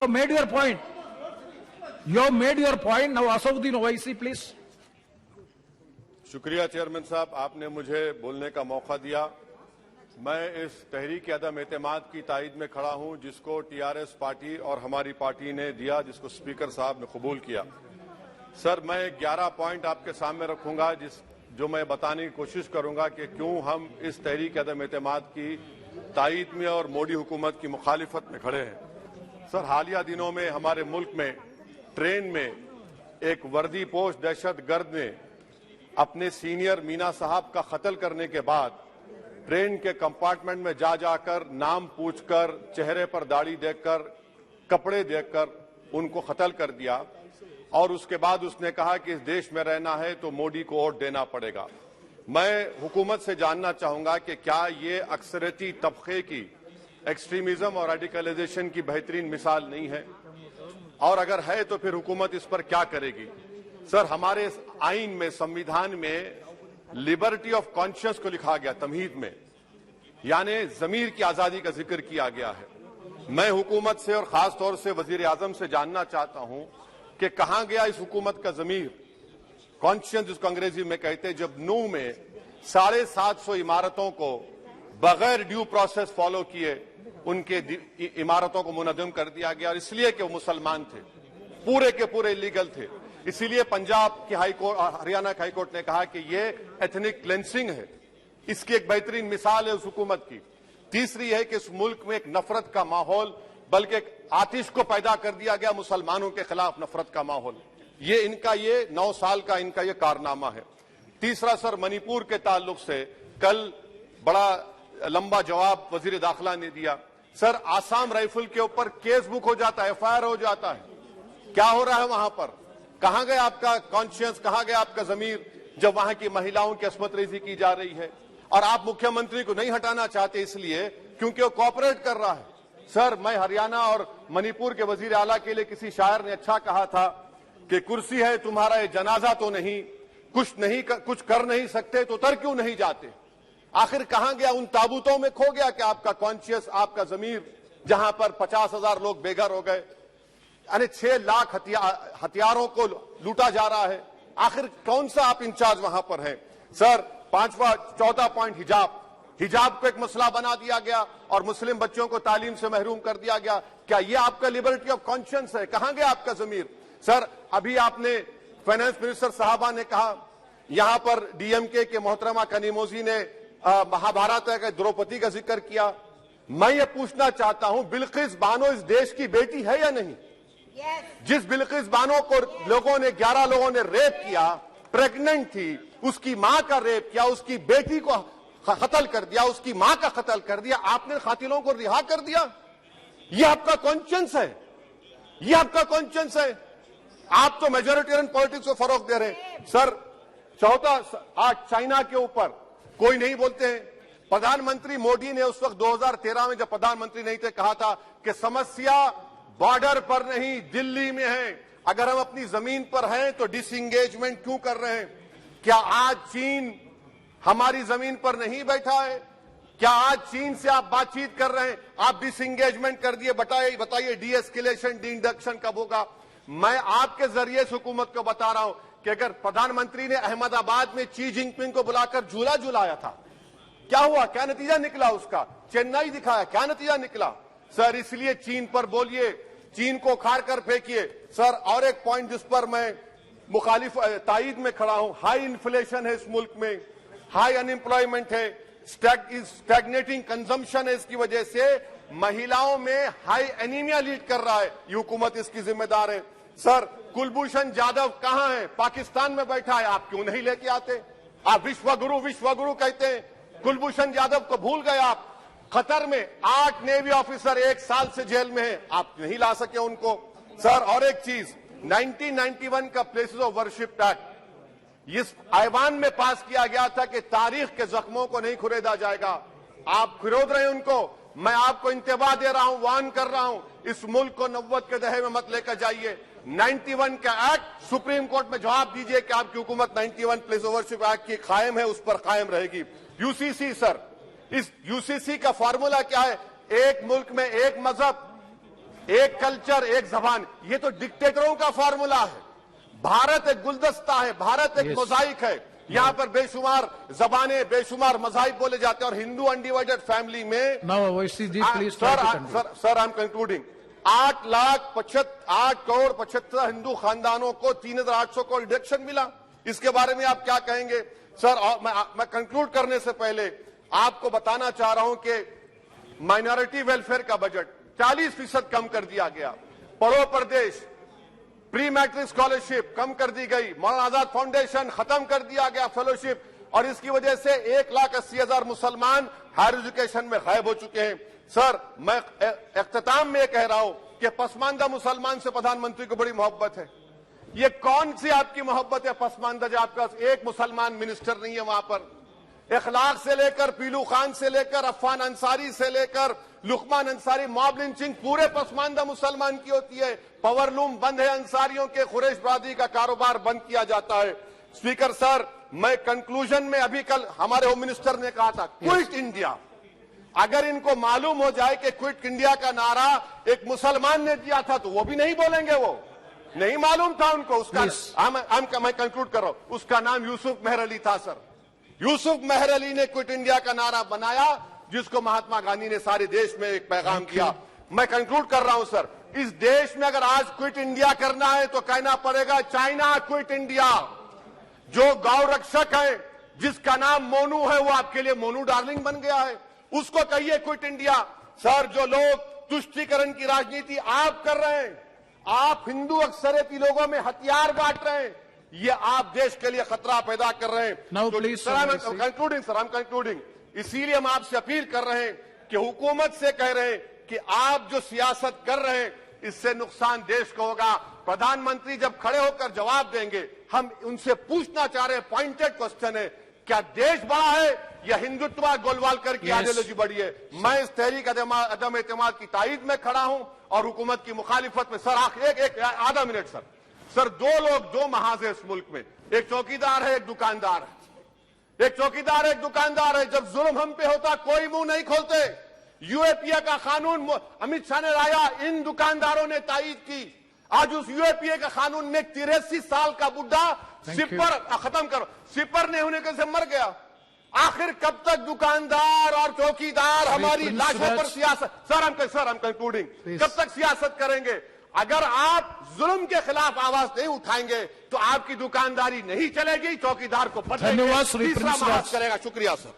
made your point. You have made your point. Now, Asauddin Owaisi, please. शुक्रिया chairman साहब, आपने मुझे बोलने का मौका दिया। मैं इस तहरीक अदम एतमाद की तायद में खड़ा हूं जिसको टीआरएस पार्टी और हमारी पार्टी ने दिया, जिसको स्पीकर साहब ने कबूल किया। सर, मैं 11 पॉइंट आपके सामने रखूंगा जो मैं बताने की कोशिश करूंगा कि क्यों हम इस तहरीक अदम एतमाद की तायद में और मोदी हुकूमत की मुखालिफत में खड़े हैं। सर, हालिया दिनों में हमारे मुल्क में ट्रेन में एक वर्दीपोश दहशतगर्द ने अपने सीनियर मीना साहब का कत्ल करने के बाद ट्रेन के कंपार्टमेंट में जाकर नाम पूछकर, चेहरे पर दाढ़ी देखकर, कपड़े देखकर उनको कत्ल कर दिया और उसके बाद उसने कहा कि इस देश में रहना है तो मोदी को वोट देना पड़ेगा। मैं हुकूमत से जानना चाहूंगा कि क्या ये अक्सरियती तबके की एक्सट्रीमिज्म और रेडिकलाइजेशन की बेहतरीन मिसाल नहीं है, और अगर है तो फिर हुकूमत इस पर क्या करेगी। सर, हमारे आइन में, संविधान में लिबर्टी ऑफ कॉन्शियस को लिखा गया, तमहीद में, यानी जमीर की आजादी का जिक्र किया गया है। मैं हुकूमत से और खास तौर से वजीर आजम से जानना चाहता हूं कि कहां गया इस हुकूमत का जमीर, कॉन्शियस जिसको अंग्रेजी में कहते हैं, जब नूह में 750 इमारतों को बगैर ड्यू प्रोसेस फॉलो किए उनके इमारतों को मुनज़्ज़म कर दिया गया, और इसलिए कि वो मुसलमान थे, पूरे के पूरे इलीगल थे। इसीलिए पंजाब की हाईकोर्ट, हरियाणा की हाईकोर्ट ने कहा कि ये एथनिक क्लेंसिंग है। इसकी एक बेहतरीन मिसाल है उस हुकूमत की। तीसरी है कि इस मुल्क में एक नफरत का माहौल, बल्कि एक आतिश को पैदा कर दिया गया, मुसलमानों के खिलाफ नफरत का माहौल। ये 9 साल का इनका ये कारनामा है। तीसरा सर, मणिपुर के ताल्लुक से कल बड़ा लंबा जवाब वजीर दाखिला ने दिया। सर, आसाम राइफल के ऊपर केस बुक हो जाता है, एफआईआर हो जाता है। क्या हो रहा है वहां पर? कहां गया आपका कॉन्शियस, कहां गया आपका जमीर, जब वहां की महिलाओं की अस्मत रेजी की जा रही है? और आप मुख्यमंत्री को नहीं हटाना चाहते इसलिए क्योंकि वो कोऑपरेट कर रहा है। सर, मैं हरियाणा और मणिपुर के वजीर आला के लिए, किसी शायर ने अच्छा कहा था कि कुर्सी है तुम्हारा ये जनाजा तो नहीं, कुछ कर नहीं सकते तो उतर क्यों नहीं जाते। आखिर कहां गया? उन ताबूतों में खो गया कि आपका कॉन्शियस, आपका जमीर, जहां पर 50,000 लोग बेघर हो गए, यानी 6 लाख हथियारों को लूटा जा रहा है। आखिर कौन सा आप इंचार्ज वहां पर हैं? सर, 14 पॉइंट, हिजाब को एक मसला बना दिया गया और मुस्लिम बच्चों को तालीम से महरूम कर दिया गया। क्या ये आपका लिबर्टी ऑफ कॉन्शियस है? कहां गया आपका जमीर? सर, अभी आपने फाइनेंस मिनिस्टर साहबा ने कहा, यहां पर डीएमके के मोहतरमा कनीमोजी ने महाभारत के द्रौपदी का जिक्र किया। मैं ये पूछना चाहता हूं, बिल्किस बानो इस देश की बेटी है या नहीं? जिस बिल्किस बानो को 11 लोगों ने रेप किया, प्रेग्नेंट थी, उसकी मां का रेप किया, उसकी बेटी को कत्ल कर दिया, उसकी मां का कत्ल कर दिया, आपने कातिलों को रिहा कर दिया। ये आपका कॉन्शियस है? ये आपका कॉन्शियस है? आप तो मेजोरिटेरियन पॉलिटिक्स को फरोग दे रहे हैं। सर, आज चाइना के ऊपर कोई नहीं बोलते हैं। प्रधानमंत्री मोदी ने उस वक्त 2013 में, जब प्रधानमंत्री नहीं थे, कहा था कि समस्या बॉर्डर पर नहीं, दिल्ली में है। अगर हम अपनी जमीन पर हैं तो डिसएंगेजमेंट क्यों कर रहे हैं? क्या आज चीन हमारी जमीन पर नहीं बैठा है? क्या आज चीन से आप बातचीत कर रहे हैं? आप डिसएंगेजमेंट कर दिए। बताइए डी एस्केलेशन, डी इंडक्शन कब होगा? मैं आपके जरिए से हुकूमत को बता रहा हूं कि अगर प्रधानमंत्री ने अहमदाबाद में शी जिनपिंग को बुलाकर झूला झुलाया था, क्या हुआ? क्या नतीजा निकला उसका? चेन्नई दिखाया, क्या नतीजा निकला? सर, इसलिए चीन पर बोलिए, चीन को उखाड़ कर फेंकिए। सर, और एक पॉइंट जिस पर मैं मुखालिफ तायद में खड़ा हूं, हाई इन्फ्लेशन है इस मुल्क में, हाई अनएम्प्लॉयमेंट है, स्टैग्नेटिंग कंजम्पशन है। इसकी वजह से महिलाओं में हाई एनीमिया लीड कर रहा है। ये हुकूमत इसकी जिम्मेदार है। सर, कुलभूषण जाधव कहां है? पाकिस्तान में बैठा है, आप क्यों नहीं लेके आते? आप विश्वगुरु कहते हैं, कुलभूषण जाधव को भूल गए आप। कतर में 8 नेवी ऑफिसर 1 साल से जेल में हैं, आप नहीं ला सके उनको। सर, और एक चीज, 1991 का प्लेसेस ऑफ वर्शिप एक्ट इस ऐवान में पास किया गया था कि तारीख के जख्मों को नहीं खुरेदा जाएगा। आप खुरोद रहे हैं उनको। मैं आपको इंतबाह दे रहा हूं, वार्न कर रहा हूं, इस मुल्क को 90 के दहे में मत लेकर जाइए। 91 का एक्ट, सुप्रीम कोर्ट में जवाब दीजिए कि आपकी हुकूमत 91 प्लेस ऑफ वर्शिप एक्ट की कायम है, उस पर कायम रहेगी। यूसीसी, सर, इस यूसीसी का फॉर्मूला क्या है? एक मुल्क में एक मजहब, एक कल्चर, एक जबान, ये तो डिक्टेटरों का फॉर्मूला है। भारत एक गुलदस्ता है, भारत एक मोजाइक है। यहाँ पर बेशुमार जबानें, बेशुमार मज़ाहिब बोले जाते हैं और हिंदू अनडिवाइडेड फैमिली में sir I am concluding 8 crore 75 Hindu खानदानों को 3,800 करोड़ डिडक्शन मिला। इसके बारे में आप क्या कहेंगे सर? और मैं कंक्लूड करने से पहले आपको बताना चाह रहा हूं कि माइनॉरिटी वेलफेयर का बजट 40% कम कर दिया गया। पढ़ो प्रदेश, प्री मैट्रिक स्कॉलरशिप कम कर दी गई, मौलाना आजाद फाउंडेशन खत्म कर दिया गया फेलोशिप, और इसकी वजह से 1,80,000 मुसलमान हायर एजुकेशन में गायब हो चुके हैं। सर, मैं इख्तिताम में कह रहा हूं कि पसमानदा मुसलमान से प्रधानमंत्री को बड़ी मोहब्बत है। ये कौन सी आपकी मोहब्बत है पसमानदा, जो आपका एक मुसलमान मिनिस्टर नहीं है वहां पर? इखलाक से लेकर पीलू खान से लेकर अफान अंसारी से लेकर लुकमान अंसारी, मॉब लिंचिंग पूरे पसमानदा मुसलमान की होती है। पावरलूम बंद है, अंसारियों के खुरेश बरादरी का कारोबार बंद किया जाता है। स्पीकर सर, मैं कंक्लूजन में अभी कल हमारे होम मिनिस्टर ने कहा था क्विट इंडिया। अगर इनको मालूम हो जाए कि क्विट इंडिया का नारा एक मुसलमान ने दिया था तो वो भी नहीं बोलेंगे, वो नहीं मालूम था उनको। उसका मैं कंक्लूड कर रहा हूं, उसका नाम यूसुफ मेहर अली था सर। यूसुफ मेहर अली ने क्विट इंडिया का नारा बनाया, जिसको महात्मा गांधी ने सारे देश में एक पैगाम किया। मैं कंक्लूड कर रहा हूं सर, इस देश में अगर आज क्विट इंडिया करना है तो कहना पड़ेगा चाइना क्विट इंडिया। जो गौ रक्षक है जिसका नाम मोनू है, वो आपके लिए मोनू डार्लिंग बन गया है, उसको कहिए क्विट इंडिया। सर, जो लोग तुष्टीकरण की राजनीति आप कर रहे हैं, आप हिंदू अक्सरियती लोगों में हथियार बांट रहे हैं, ये आप देश के लिए खतरा पैदा कर रहे हैं। Sir, I am concluding. इसीलिए हम आपसे अपील कर रहे हैं कि हुकूमत से कह रहे हैं कि आप जो सियासत कर रहे हैं इससे नुकसान देश को होगा। प्रधानमंत्री जब खड़े होकर जवाब देंगे, हम उनसे पूछना चाह रहे हैं, पॉइंटेड क्वेश्चन है, क्या देश बड़ा है या हिंदुत्व गोलवालकर की आइडियोलॉजी बड़ी है? मैं इस तहरीक अदम एतमाद की तायद में खड़ा हूं और हुकूमत की मुखालिफत में। सर, एक आधा मिनट सर, दो लोग, दो महाज है इस मुल्क में, एक चौकीदार है, एक दुकानदार है। एक चौकीदार है, एक दुकानदार है। जब जुल्म हम पे होता कोई मुंह नहीं खोलते। यूएपीए का कानून अमित शाह ने लाया, इन दुकानदारों ने तायद की। आज उस यूएपीए के कानून में 83 साल का बुढ़ा सिपर खत्म करो, सिपर नहीं होने से मर गया। आखिर कब तक दुकानदार और चौकीदार हमारी लाशों पर सियासत? सर, हम कंक्लूडिंग, कब तक सियासत करेंगे? अगर आप जुल्म के खिलाफ आवाज नहीं उठाएंगे तो आपकी दुकानदारी नहीं चलेगी, चौकीदार को बदलेंगे, तीसरा महाज करेगा। शुक्रिया सर।